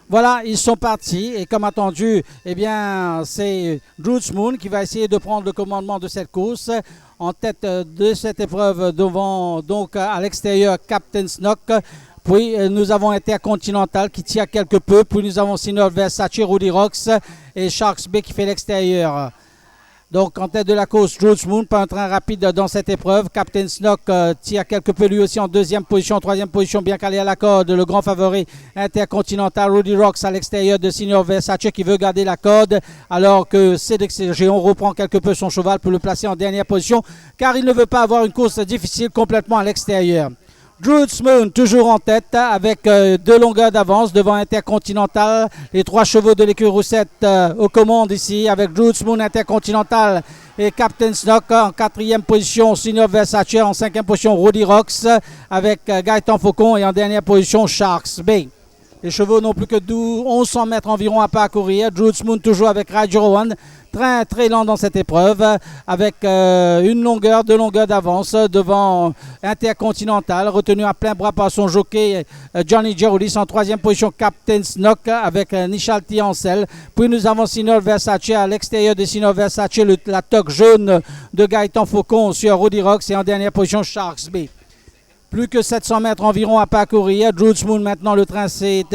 Voilà, ils sont partis et comme attendu, eh bien, c'est Druce Moon qui va essayer de prendre le commandement de cette course. En tête de cette épreuve devant, donc à l'extérieur, Captain Snock. Puis nous avons Intercontinental qui tire quelque peu. Puis nous avons Sinor Versace, Rudy Rocks et Sharks Bay qui fait l'extérieur. Donc en tête de la course, Druce Moon, pas un train rapide dans cette épreuve. Captain Snock tire quelque peu lui aussi en deuxième position. Troisième position, bien calé à la corde. Le grand favori Intercontinental, Rudy Rocks à l'extérieur de Sinor Versace qui veut garder la corde. Alors que Cédric Géon reprend quelque peu son cheval pour le placer en dernière position. Car il ne veut pas avoir une course difficile complètement à l'extérieur. Druce Moon toujours en tête avec 2 longueurs d'avance devant Intercontinental. Les 3 chevaux de l'écurie Roussette aux commandes ici avec Druce Moon, Intercontinental et Captain Snock en 4e position. Sinor Versace en 5e position. Rudy Rocks avec Gaëtan Faucon et en dernière position Sharks Bay. Les chevaux n'ont plus que 1100 mètres environ à parcourir. Druce Moon toujours avec Roger Rowan. Train très lent dans cette épreuve avec 2 longueurs d'avance devant Intercontinental, retenu à plein bras par son jockey Johnny Geroulis. En 3e position, Captain Snock avec Nichalti Ancel. Puis nous avons Sinor Versace à l'extérieur de Sinor Versace, la toque jaune de Gaëtan Faucon sur Rudy Rocks et en dernière position Sharks Bay. Plus que 700 mètres environ à parcourir. Druce Moon, maintenant, le train s'est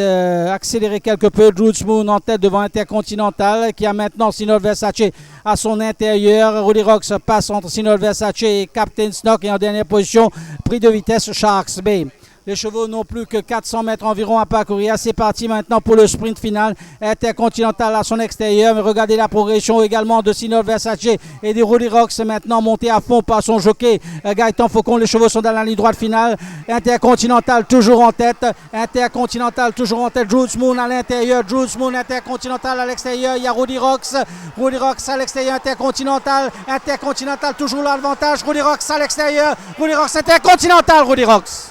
accéléré quelque peu. Druce Moon en tête devant Intercontinental, qui a maintenant Sinor Versace à son intérieur. Rudy Rocks passe entre Sinor Versace et Captain Snock. Et en dernière position, pris de vitesse, Sharks Bay. Les chevaux n'ont plus que 400 mètres environ à parcourir. C'est parti maintenant pour le sprint final. Intercontinental à son extérieur. Mais regardez la progression également de Sinor Versace et de Rudy Rocks maintenant monté à fond par son jockey Gaëtan Faucon. Les chevaux sont dans la ligne droite finale. Intercontinental toujours en tête. Intercontinental toujours en tête. Druce Moon à l'intérieur. Druce Moon, Intercontinental à l'extérieur. Il y a Rudy Rocks. Rudy Rocks à l'extérieur. Intercontinental. Intercontinental toujours l'avantage. Rudy Rocks à l'extérieur. Rudy Rocks, Intercontinental. Rudy Rocks.